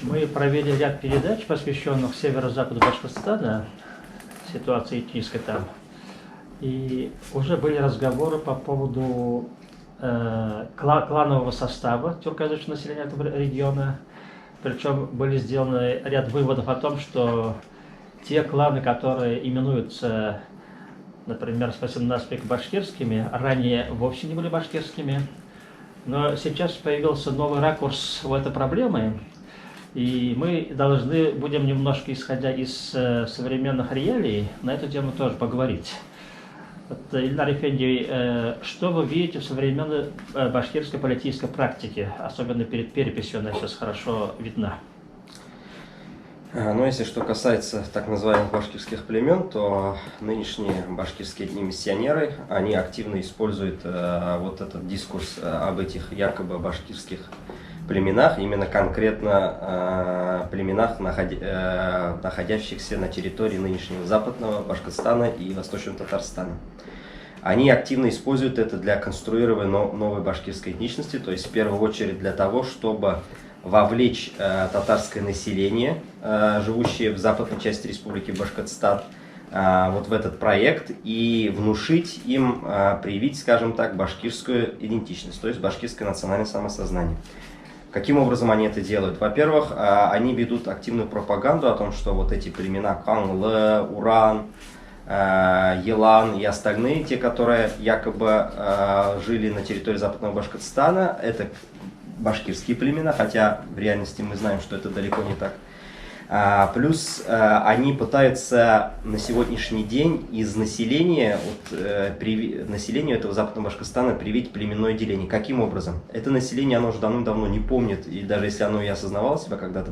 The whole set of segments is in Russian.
Мы провели ряд передач, посвященных северо-западу Башкортостана, ситуации этнической там. И уже были разговоры по поводу кланового состава тюркоязычного населения этого региона. Причем были сделаны ряд выводов о том, что те кланы, которые именуются, например, с 18 века башкирскими, ранее вовсе не были башкирскими. Но сейчас появился новый ракурс в этой проблеме, и мы должны будем немножко, исходя из современных реалий, на эту тему тоже поговорить. Вот, Ильнар Эфенди, что вы видите в современной башкирской политической практике, особенно перед переписью, она сейчас хорошо видна? Ну, если что касается так называемых башкирских племен, то нынешние башкирские миссионеры, они активно используют вот этот дискурс об этих якобы башкирских племенах, именно конкретно племенах, находящихся на территории нынешнего Западного Башкортостана и Восточного Татарстана. Они активно используют это для конструирования новой башкирской этничности, то есть в первую очередь для того, чтобы вовлечь татарское население, живущее в западной части Республики Башкортостан, вот в этот проект и внушить им, привить, скажем так, башкирскую идентичность, то есть башкирское национальное самосознание. Каким образом они это делают? Во-первых, они ведут активную пропаганду о том, что вот эти племена Канлы, Уран, Елан и остальные, те, которые якобы жили на территории Западного Башкортостана, это башкирские племена, хотя в реальности мы знаем, что это далеко не так. Плюс они пытаются на сегодняшний день из населения, населению этого Западного Башкортостана привить племенное деление. Каким образом? Это население, оно уже давным-давно не помнит, и даже если оно и осознавало себя когда-то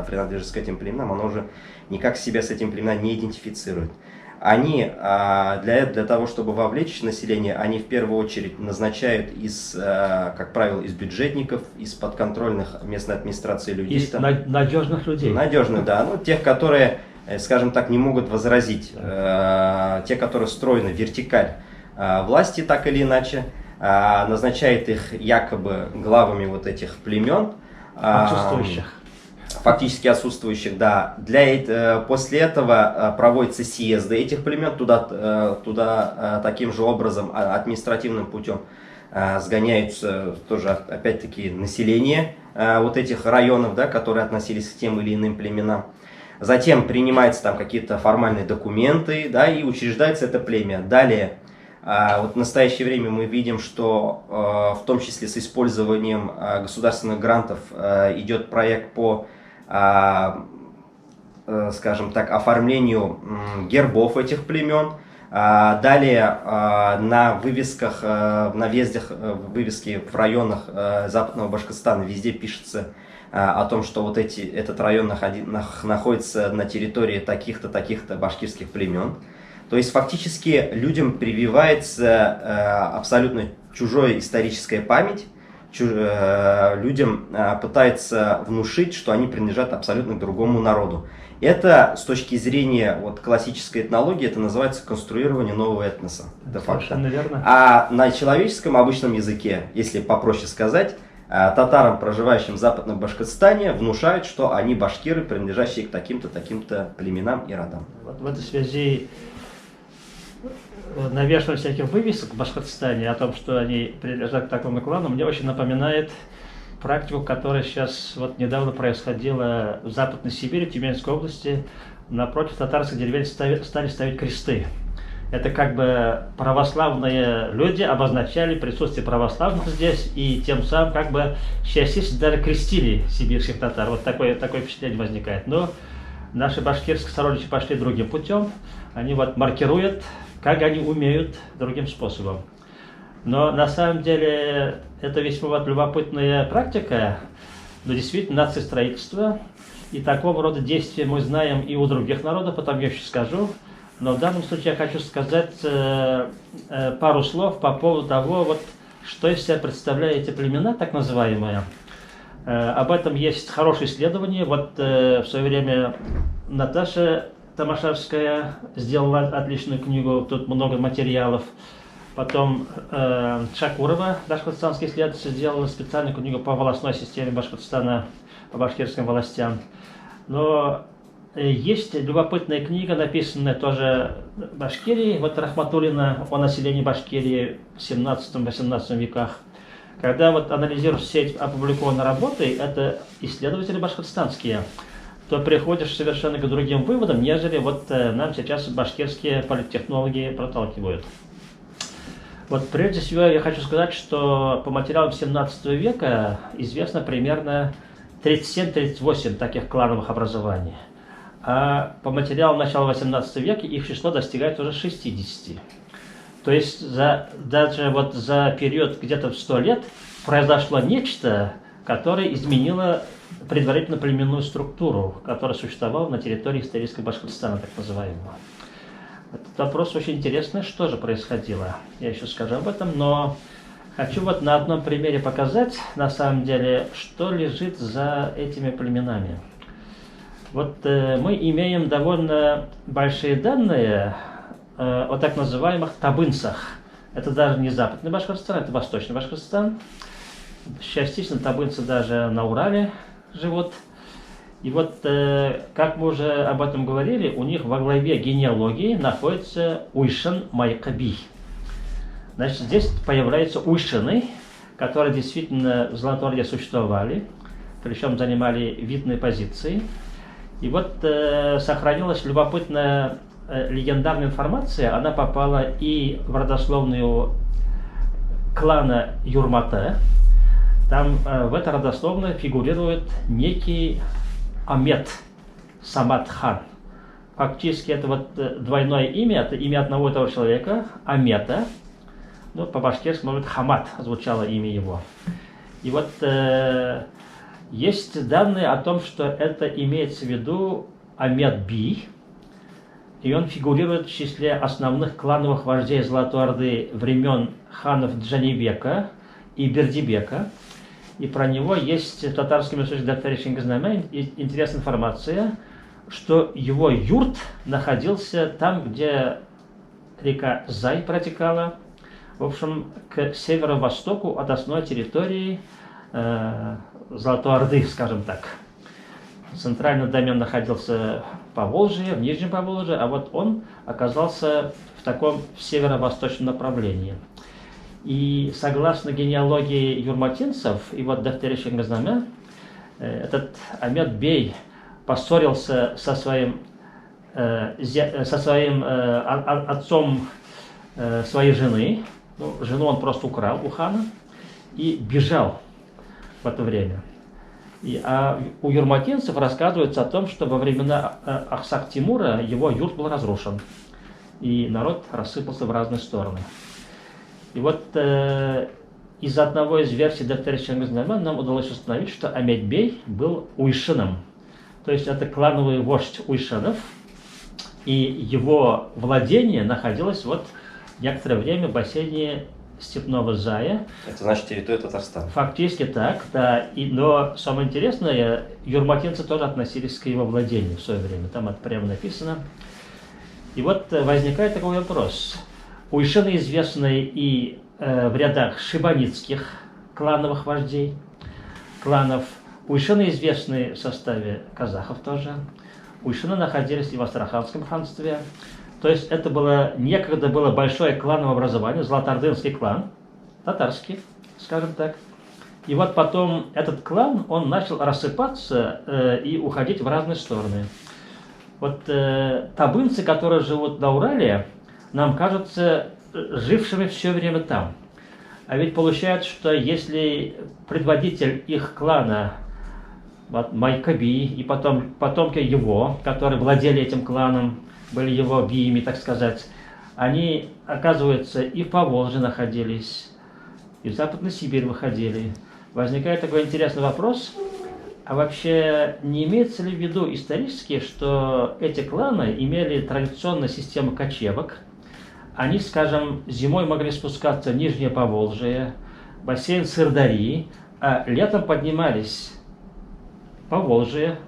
принадлежит к этим племенам, оно уже никак себя с этим племенами не идентифицирует. Они для того, чтобы вовлечь население, они в первую очередь назначают как правило, из бюджетников, из подконтрольных местной администрации людей. Из надежных людей. Надежных, да. Ну, тех, которые, скажем так, не могут возразить. Те, которые встроены в вертикаль власти, так или иначе, назначает их якобы главами вот этих племен. Отсутствующих. Фактически отсутствующих, да. После этого проводятся съезды этих племен, туда таким же образом, административным путем сгоняются тоже, опять-таки, население вот этих районов, да, которые относились к тем или иным племенам. Затем принимаются там какие-то формальные документы, да, и учреждается это племя. Далее, вот в настоящее время мы видим, что в том числе с использованием государственных грантов идет проект по, скажем так, оформлению гербов этих племен. Далее на вывесках, на въездах, вывески в районах Западного Башкортостана везде пишется о том, что вот этот район находится на территории таких-то башкирских племен. То есть фактически людям прививается абсолютно чужая историческая память, людям пытается внушить, что они принадлежат абсолютно другому народу. Это с точки зрения вот, классической этнологии, это называется конструирование нового этноса. Совершенно верно. А на человеческом обычном языке, если попроще сказать, татарам, проживающим в Западном Башкортостане, внушают, что они башкиры, принадлежащие к таким-то племенам и родам. Вот в этой связи навешивание всяких вывесок в Башкортостане о том, что они принадлежат к такому клану, мне очень напоминает практику, которая сейчас вот недавно происходила в Западной Сибири, Тюменской области. Напротив татарских деревень стали ставить кресты. Это как бы православные люди обозначали присутствие православных здесь, и тем самым как бы частично даже крестили сибирских татар. Вот такое впечатление возникает. Но наши башкирские сородичи пошли другим путем. Они вот маркируют, как они умеют, другим способом. Но на самом деле это весьма вот любопытная практика, но действительно нациестроительство. И такого рода действия мы знаем и у других народов, потом я еще скажу. Но в данном случае я хочу сказать пару слов по поводу того, вот, что из себя представляют эти племена, так называемые. Об этом есть хорошее исследование. Вот в свое время Наташа Томашевская сделала отличную книгу, тут много материалов. Потом Шакурова, башкортостанский исследователь, сделала специальную книгу по волостной системе Башкортостана, по башкирским властям. Но есть любопытная книга, написанная тоже в Башкирии, вот Рахматуллина о населении Башкирии в 17-18 веках. Когда вот анализируешь все эти опубликованные работы, это исследователи башкортостанские, то приходишь совершенно к другим выводам, нежели вот нам сейчас башкирские политтехнологи проталкивают. Вот прежде всего я хочу сказать, что по материалам 17 века известно примерно 37-38 таких клановых образований. А по материалам начала 18 века их число достигает уже 60. То есть даже вот за период где-то в 100 лет произошло нечто, которое изменило предварительно племенную структуру, которая существовала на территории исторического Башкортостана, так называемого. Этот вопрос очень интересный, что же происходило. Я еще скажу об этом, но хочу вот на одном примере показать, на самом деле, что лежит за этими племенами. Вот мы имеем довольно большие данные о так называемых табынцах. Это даже не западный Башкортостан, это восточный Башкортостан. Частично табынцы даже на Урале живут. И вот, как мы уже об этом говорили, у них во главе генеалогии находится Уйшан Майкаби. Значит, здесь появляются Уйшины, которые действительно в Золотой существовали, причем занимали видные позиции. И вот сохранилась любопытная легендарная информация, она попала и в родословную клана Юрмата. Там в этой родословной фигурирует некий Амет Самат хан. Фактически это вот двойное имя, это имя одного и того человека, Амета. Ну, по-башкирски, может быть, Хамат звучало имя его. И вот есть данные о том, что это имеется в виду Амет Би, и он фигурирует в числе основных клановых вождей Золотой Орды времен ханов Джанибека и Бердибека. И про него есть в татарском источнике доктора Чингизнама интересная информация, что его юрт находился там, где река Зай протекала, в общем, к северо-востоку от основной территории Золотой Орды, скажем так. Центральный домен находился в Поволжье, в Нижнем Поволжье, а вот он оказался в таком северо-восточном направлении. И согласно генеалогии юрматинцев, и вот доктор Чингизнама, этот Амет Бей поссорился со своим отцом своей жены. Ну, жену он просто украл у хана и бежал в это время. А у юрматинцев рассказывается о том, что во времена Ахсак Тимура его юрт был разрушен, и народ рассыпался в разные стороны. И вот из одного из версий доктора Чингизнама нам удалось установить, что Амет Бей был уйшином. То есть это клановый вождь уйшинов, и его владение находилось вот некоторое время в бассейне Степного Зая. Это значит территория Татарстана. Фактически так, да. Но самое интересное, юрматинцы тоже относились к его владению в свое время. Там это прямо написано. И вот возникает такой вопрос. Уйшины известны и в рядах шибаницких клановых вождей, кланов. Уйшины известны в составе казахов тоже. Уйшины находились и в Астраханском ханстве. То есть это некогда было большое клановое образование, золотоордынский клан, татарский, скажем так. И вот потом этот клан, он начал рассыпаться и уходить в разные стороны. Вот табынцы, которые живут на Урале, нам кажутся жившими все время там. А ведь получается, что если предводитель их клана, вот, Майкаби, и потом потомки его, которые владели этим кланом, были его биями, так сказать, они, оказывается, и в Поволжье находились, и в Западную Сибирь выходили. Возникает такой интересный вопрос, а вообще не имеется ли в виду исторически, что эти кланы имели традиционную систему кочевок? Они, скажем, зимой могли спускаться в Нижнее Поволжье, бассейн Сырдарьи, а летом поднимались в Поволжье,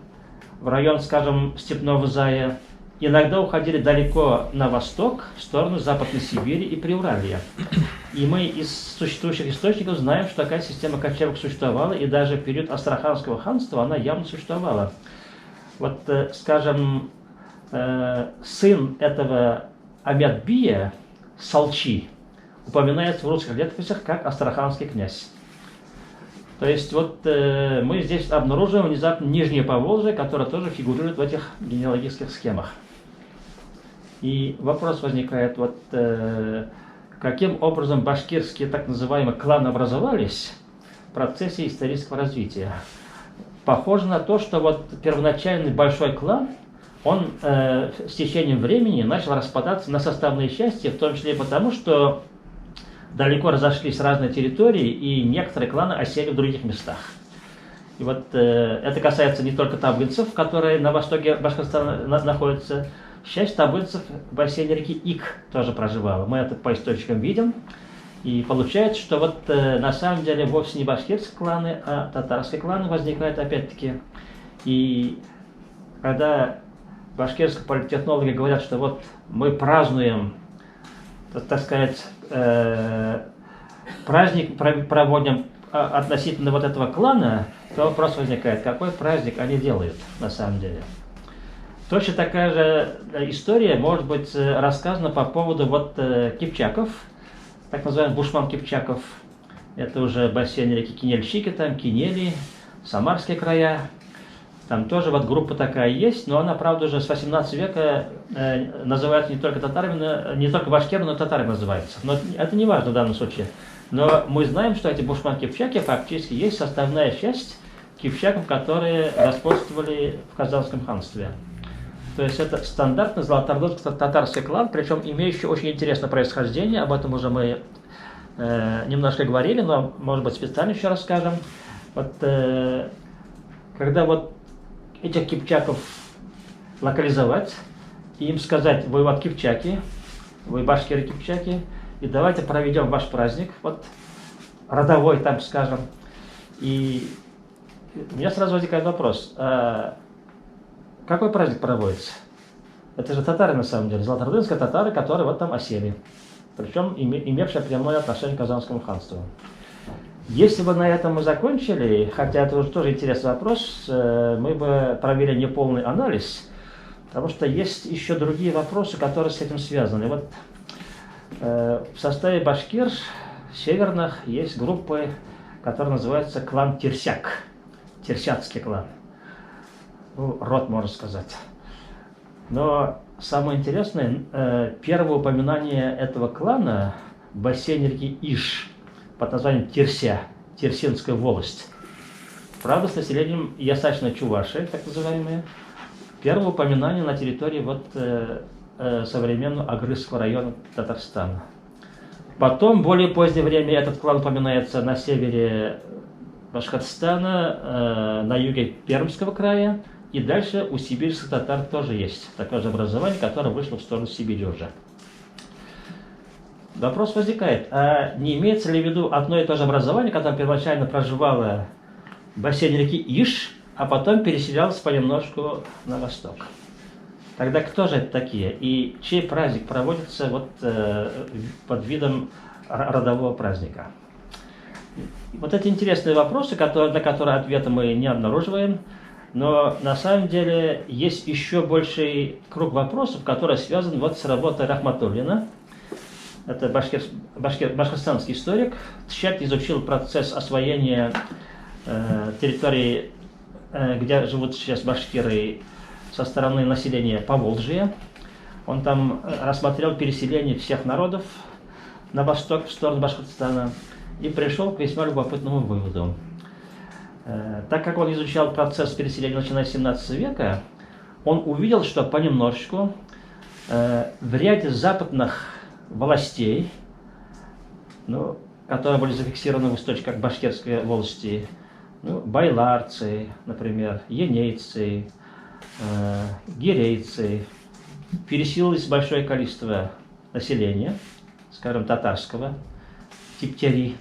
в район, скажем, Степного Зая, иногда уходили далеко на восток, в сторону Западной Сибири и Приуралья. И мы из существующих источников знаем, что такая система кочевок существовала, и даже в период Астраханского ханства она явно существовала. Вот, скажем, сын этого Амятбия, Салчи, упоминается в русских летописях как астраханский князь. То есть вот мы здесь обнаруживаем внезапно Нижнее Поволжье, которое тоже фигурирует в этих генеалогических схемах. И вопрос возникает, вот каким образом башкирские так называемые кланы образовались в процессе исторического развития. Похоже на то, что вот первоначальный большой клан, он с течением времени начал распадаться на составные части, в том числе потому, что далеко разошлись разные территории, и некоторые кланы осели в других местах. И вот это касается не только табынцев, которые на востоке Башкортостана находятся. Часть табынцев в бассейне реки Ик тоже проживала. Мы это по источникам видим. И получается, что вот на самом деле вовсе не башкирские кланы, а татарские кланы возникают опять-таки. И когда башкирские политтехнологи говорят, что вот мы празднуем, так сказать, праздник проводим относительно вот этого клана, то вопрос возникает, какой праздник они делают на самом деле. Точно такая же история может быть рассказана по поводу вот кипчаков, так называемый бушман кипчаков. Это уже бассейн реки Кинельщики, там Кинели, Самарские края. Там тоже вот группа такая есть, но она, правда, уже с 18 века называется не только татарами, не только башкирами, но татарами называется. Но это не важно в данном случае. Но мы знаем, что эти бушман-кипчаки фактически есть составная часть кипчаков, которые господствовали в Казанском ханстве. То есть это стандартный золотоордынско-татарский клан, причем имеющий очень интересное происхождение, об этом уже мы немножко говорили, но, может быть, специально еще расскажем. Вот, когда вот этих кипчаков локализовать, и им сказать, вы вот кипчаки, вы башкиры-кипчаки, и давайте проведем ваш праздник, вот родовой, там скажем. И у меня сразу возникает вопрос, какой праздник проводится? Это же татары на самом деле, золотоордынские татары, которые вот там осели, причем имевшие прямое отношение к Казанскому ханству. Если бы на этом мы закончили, хотя это уже тоже интересный вопрос, мы бы провели неполный анализ, потому что есть еще другие вопросы, которые с этим связаны. Вот в составе башкир северных есть группы, которые называются клан Терсяк, терсятский клан, ну, род, можно сказать. Но самое интересное, первое упоминание этого клана в бассейне реки Иш под названием Терся, Терсинская волость. Правда, с населением Ясачно-Чуваши, так называемые. Первое упоминание на территории вот, современного Агрызского района Татарстана. Потом, в более позднее время, этот клан упоминается на севере Башкортостана, на юге Пермского края. И дальше у сибирских татар тоже есть такое же образование, которое вышло в сторону Сибири уже. Вопрос возникает, а не имеется ли в виду одно и то же образование, которое первоначально проживало в бассейне реки Иш, а потом переселялось понемножку на восток? Тогда кто же это такие? И чей праздник проводится вот, под видом родового праздника? Вот эти интересные вопросы, на которые ответа мы не обнаруживаем, но на самом деле есть еще больший круг вопросов, который связан вот с работой Рахматуллина. Это башкортостанский историк, тщательно изучил процесс освоения территории, где живут сейчас башкиры, со стороны населения Поволжья. Он там рассмотрел переселение всех народов на восток, в сторону Башкортостана, и пришел к весьма любопытному выводу. Так как он изучал процесс переселения, начиная с 17 века, он увидел, что понемножечку в ряде западных властей, ну, которые были зафиксированы в источниках башкирской волости, ну, байларцы, например, енейцы, гирейцы, переселилось большое количество населения, скажем, татарского, типтяри,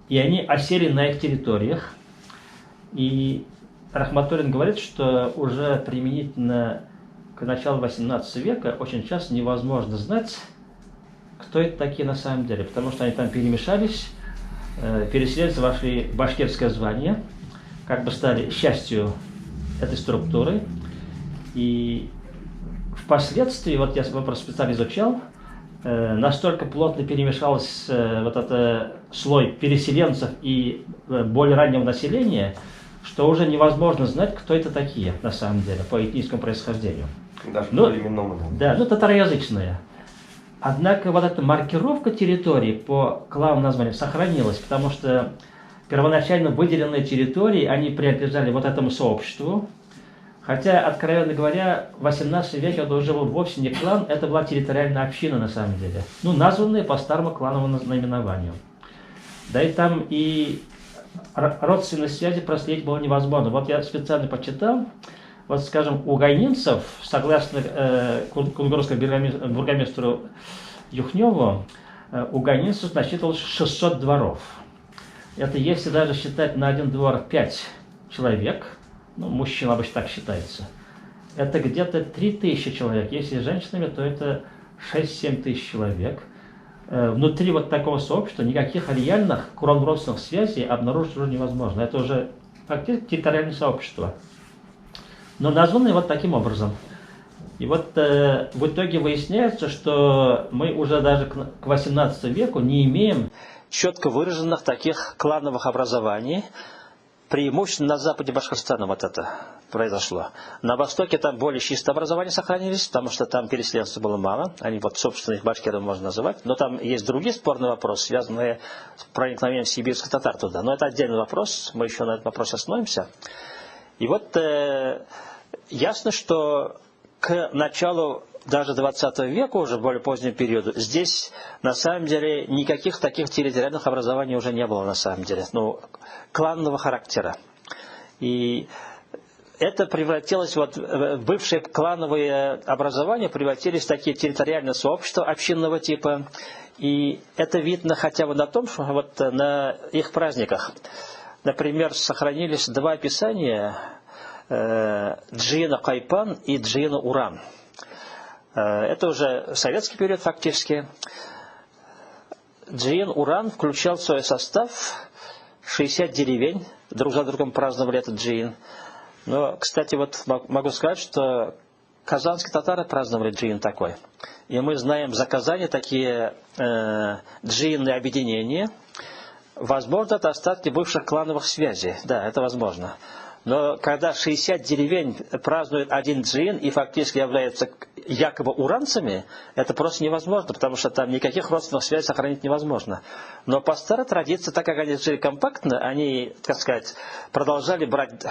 и они осели на их территориях. И Рахматуллин говорит, что уже применительно к началу 18 века очень часто невозможно знать, кто это такие на самом деле, потому что они там перемешались, переселенцы вошли в башкирское звание, как бы стали частью этой структуры, и впоследствии, вот я вопрос специально изучал, настолько плотно перемешался вот этот слой переселенцев и более раннего населения, что уже невозможно знать, кто это такие на самом деле по этническому происхождению. Даже по временному. Да, татароязычные. Однако вот эта маркировка территории по клановым названиям сохранилась, потому что первоначально выделенные территории, они принадлежали вот этому сообществу. Хотя, откровенно говоря, в 18 веке это уже был вовсе не клан, это была территориальная община на самом деле. Ну, названные по старому клановому наименованию. Да и там и родственной связи проследить было невозможно. Вот я специально почитал, вот, скажем, у гайнинцев, согласно кунгурскому бургомистру Юхневу, у гайнинцев насчитывалось 600 дворов. Это если даже считать на один двор 5 человек, ну, мужчин обычно так считается, это где-то 3000 человек. Если с женщинами, то это 6-7 тысяч человек. Внутри вот такого сообщества никаких реальных кровнородственных связей обнаружить уже невозможно. Это уже фактически территориальное сообщество. Но названы вот таким образом. И вот в итоге выясняется, что мы уже даже к 18 веку не имеем четко выраженных таких клановых образований. Преимущественно на западе Башкортостана вот это произошло. На востоке там более чистые образования сохранились, потому что там переселенцев было мало. Они вот собственных башкиров можно называть. Но там есть другие спорные вопросы, связанные с проникновением сибирских татар туда. Но это отдельный вопрос, мы еще на этот вопрос остановимся. И вот ясно, что к началу даже 20 века, уже в более позднем периоде, здесь на самом деле никаких таких территориальных образований уже не было на самом деле, ну, кланного характера. И это превратилось, вот, бывшие клановые образования превратились в такие территориальные сообщества общинного типа. И это видно хотя бы на том, что вот на их праздниках, например, сохранились два описания Джиена Кайпан и Джиена Уран. Это уже советский период фактически. Джиен Уран включал в свой состав 60 деревень, друг за другом праздновали этот Джиен. Но, кстати, вот могу сказать, что казанские татары праздновали Джиен такой. И мы знаем за Казани такие джиенные объединения. Возможно, это остатки бывших клановых связей. Да, это возможно. Но когда 60 деревень празднуют один джиен и фактически являются якобы уранцами, это просто невозможно, потому что там никаких родственных связей сохранить невозможно. Но по старой традиции, так как они жили компактно, они, так сказать, продолжали брать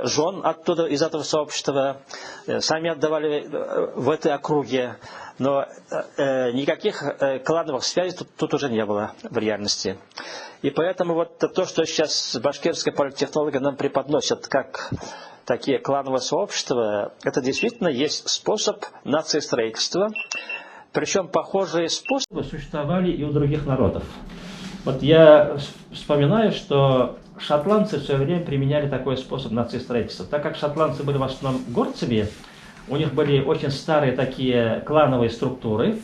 жен оттуда, из этого сообщества, сами отдавали в этой округе. Но никаких клановых связей тут уже не было в реальности. И поэтому вот то, что сейчас башкирская политтехнология нам преподносит как такие клановые сообщества, это действительно есть способ нациестроительства. Причем похожие способы существовали и у других народов. Вот я вспоминаю, что шотландцы в свое время применяли такой способ нациестроительства. Так как шотландцы были в основном горцами, у них были очень старые такие клановые структуры,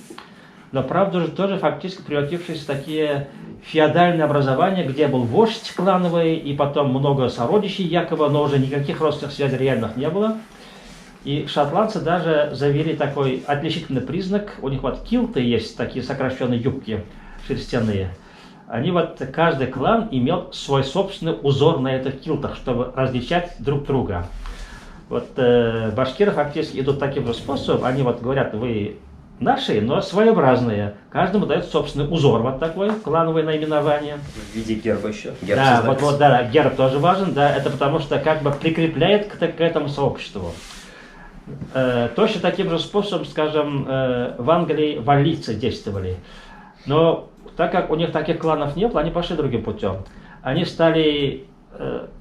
но, правда, же тоже фактически превратившиеся в такие феодальные образования, где был вождь клановый, и потом много сородичей якобы, но уже никаких родственных связей реальных не было. И шотландцы даже завели такой отличительный признак, у них вот килты есть, такие сокращенные юбки шерстяные. Они вот, каждый клан имел свой собственный узор на этих килтах, чтобы различать друг друга. Вот башкиры фактически идут таким же способом, они вот говорят, вы наши, но своеобразные. Каждому дает собственный узор, вот такой, клановое наименование. В виде герба еще. Герб да, вот, да, герб тоже важен, да, это потому что как бы прикрепляет к этому сообществу. Точно таким же способом, скажем, в Англии валлийцы действовали. Но так как у них таких кланов не было, они пошли другим путем. Они стали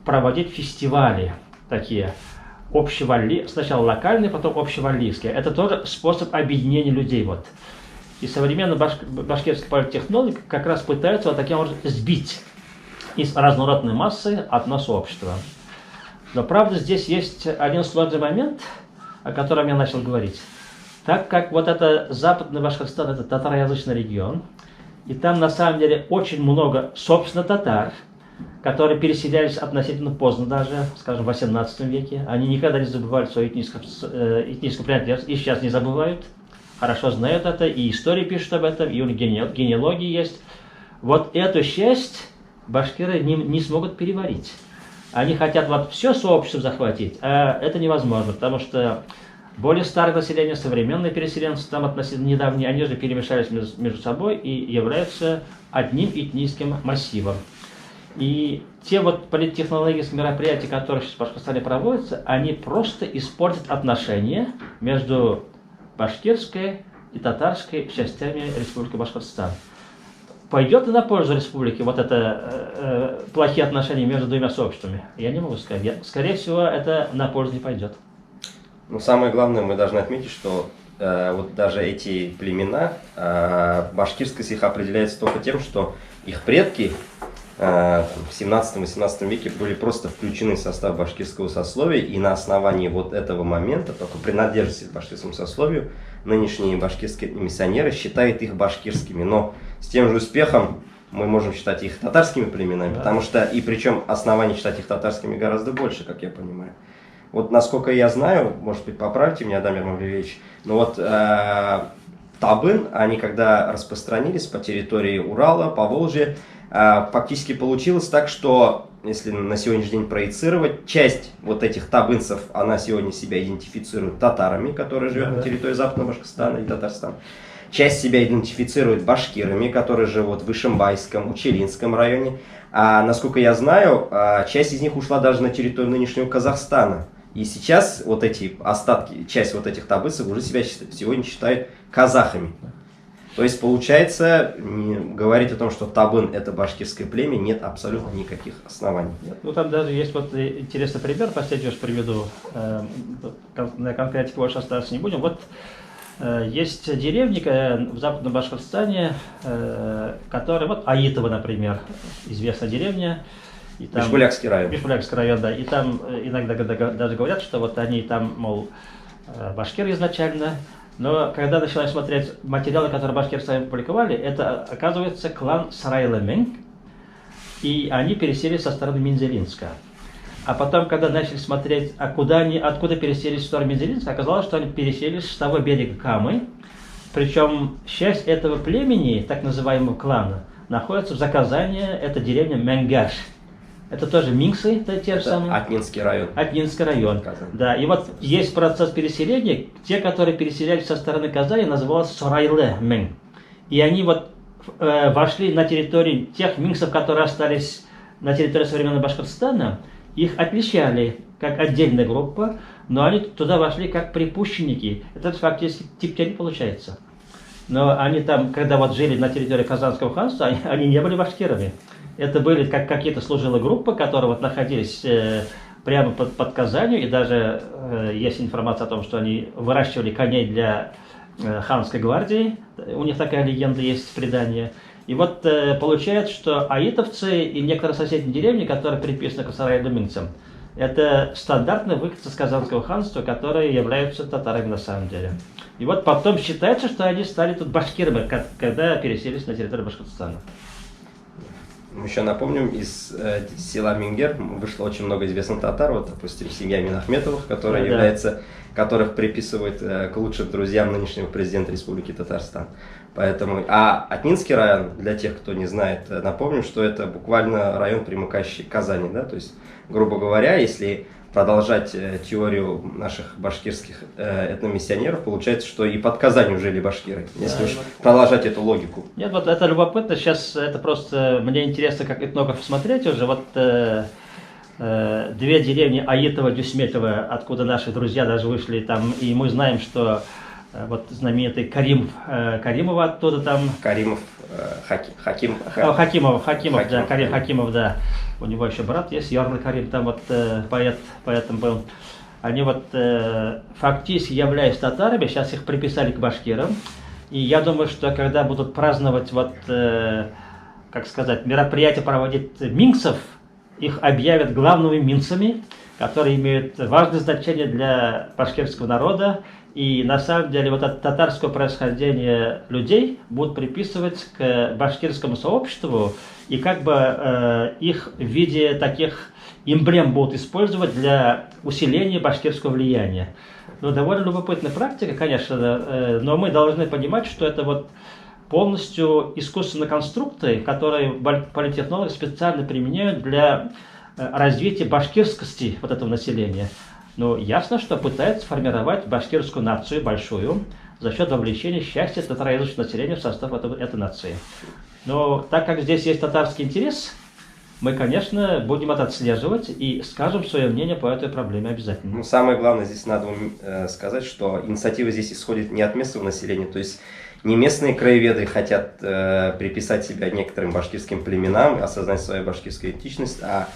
проводить фестивали такие. Сначала локальные, потом общеваллийские. Это тоже способ объединения людей. Вот. И современные башкирские политтехнологи как раз пытаются вот таким образом сбить из разнородной массы одно сообщество. Но правда здесь есть один сложный момент. о котором я начал говорить. Так как вот это западный Башкортостан, это татароязычный регион, и там на самом деле очень много, собственно, татар, которые переселялись относительно поздно даже, скажем, в 18 веке. Они никогда не забывали свою этническую принадлежность, и сейчас не забывают, хорошо знают это, и истории пишут об этом, и у них генеалогии есть. Вот эту часть башкиры не смогут переварить. Они хотят вот все сообщество захватить, а это невозможно, потому что более старое население, современные переселенцы, там относительно недавние, они же перемешались между собой и являются одним этническим массивом. И те вот политтехнологические мероприятия, которые сейчас в Башкортостане проводятся, они просто испортят отношения между башкирской и татарской частями Республики Башкортостан. Пойдет ли на пользу республике вот это плохие отношения между двумя сообществами? Я не могу сказать. Скорее всего, это на пользу не пойдет. Но самое главное, мы должны отметить, что вот даже эти племена, башкирскость их определяется только тем, что их предки в 17-18 веке были просто включены в состав башкирского сословия, и на основании вот этого момента, только принадлежности к башкирскому сословию, нынешние башкирские миссионеры считают их башкирскими, но с тем же успехом мы можем считать их татарскими племенами, потому что, и причем оснований считать их татарскими гораздо больше, как я понимаю. Вот насколько я знаю, может быть, поправьте меня, Дамир Мавлевич, но вот табын, они когда распространились по территории Урала, Поволжья, фактически получилось так, что, если на сегодняшний день проецировать, часть вот этих табынцев, она сегодня себя идентифицирует татарами, которые живут на территории Западного Башкортостана и Татарстана. Часть себя идентифицирует башкирами, которые живут в Ишимбайском, Учелинском районе. А насколько я знаю, часть из них ушла даже на территорию нынешнего Казахстана. И сейчас вот эти остатки, часть вот этих табынцев уже себя сегодня считают казахами. То есть, получается, говорить о том, что табын это башкирское племя, нет абсолютно никаких оснований. Ну, там даже есть вот интересный пример, последний уж приведу, на конкретике больше остаться не будем. Вот есть деревни в Западном Башкортостане, которые, вот Аитово, например, известная деревня. Бишбулякский район. Бишбулякский район, да. И там иногда даже говорят, что вот они там, мол, башкиры изначально. Но когда начинаешь смотреть материалы, которые башкиры сами публиковали, это, оказывается, клан Сарайлы-Мeng, и они переселились со стороны Мензелинска. А потом, когда начали смотреть, откуда переселились в сторону Мензелинска, оказалось, что они переселились с того берега Камы, причем часть этого племени, так называемого клана, находится в Заказании, это деревня Менгаш. Это тоже минксы, это те же самые. Атнинский район. Атнинский район. Да, и вот есть процесс переселения. Те, которые переселялись со стороны Казани, называлось Сарайлы-Мeng. И они вот вошли на территорию тех минксов, которые остались на территории современного Башкортостана. Их отличали как отдельная группа, но они туда вошли как припущенники. Это фактически типтяне получается. Но они там, когда вот жили на территории Казанского ханства, они не были башкирами. Это были как какие-то служилые группы, которые вот находились прямо под Казанью, и даже есть информация о том, что они выращивали коней для ханской гвардии. У них такая легенда есть в предании. И вот получается, что аитовцы и некоторые соседние деревни, которые приписаны к сарайлы-мингцам, это стандартные выходцы из Казанского ханства, которые являются татарами на самом деле. И вот потом считается, что они стали тут башкирами, когда переселились на территорию Башкортостана. Еще напомним, из села Мингер вышло очень много известных татар, вот, допустим, семья Минахметовых, которых приписывают к лучшим друзьям нынешнего президента Республики Татарстан. Поэтому, а Атнинский район, для тех, кто не знает, напомним, что это буквально район, примыкающий к Казани, да, то есть, грубо говоря, если продолжать теорию наших башкирских этномиссионеров, получается, что и под Казанью жили башкиры, если уж продолжать эту логику. Нет, вот это любопытно, сейчас это просто, мне интересно как этнограф смотреть уже, вот две деревни Аитово, Дюсьметово, откуда наши друзья даже вышли там, и мы знаем, что вот знаменитый Каримова оттуда там. Каримов, Хакимов, да, Карим Хакимов, да. У него еще брат есть, Ярлы Карим, там вот поэтом был. Они вот фактически являясь татарами, сейчас их приписали к башкирам. И я думаю, что когда будут праздновать вот, как сказать, мероприятия проводить минксов, их объявят главными минцами. которые имеют важное значение для башкирского народа. И на самом деле вот это татарское происхождение людей будут приписывать к башкирскому сообществу, и как бы их в виде таких эмблем будут использовать для усиления башкирского влияния. Ну, довольно любопытная практика, конечно, но мы должны понимать, что это вот полностью искусственные конструкты, которые политтехнологи специально применяют для развития башкирскости вот этого населения. Но ясно, что пытаются формировать башкирскую нацию большую за счет вовлечения счастья татароязычного населения в состав этой нации. Но так как здесь есть татарский интерес, мы, конечно, будем это отслеживать и скажем свое мнение по этой проблеме обязательно. Ну, самое главное здесь надо сказать, что инициатива здесь исходит не от местного населения, то есть не местные краеведы хотят приписать себя некоторым башкирским племенам, осознать свою башкирскую этничность, а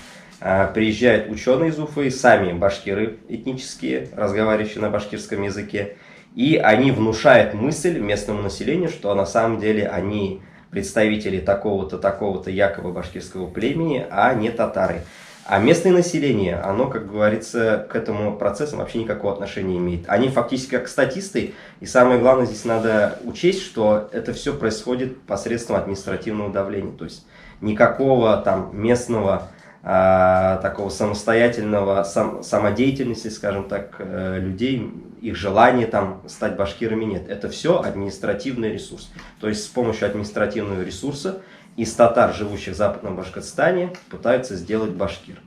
приезжают ученые из Уфы, сами башкиры этнические, разговаривающие на башкирском языке, и они внушают мысль местному населению, что на самом деле они представители такого-то, такого-то якобы башкирского племени, а не татары. А местное население, оно, как говорится, к этому процессу вообще никакого отношения не имеет. Они фактически как статисты, и самое главное здесь надо учесть, что это все происходит посредством административного давления. То есть никакого там местного такого самостоятельного, самодеятельности, скажем так, людей, их желания там стать башкирами нет. Это все административный ресурс. То есть с помощью административного ресурса из татар, живущих в Западном Башкортостане, пытаются сделать башкир.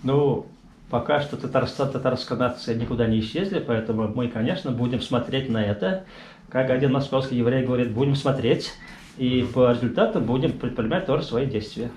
Ну, пока что татарская нация никуда не исчезли, поэтому мы, конечно, будем смотреть на это. Как один московский еврей говорит, будем смотреть, и по результатам будем предпринимать тоже свои действия.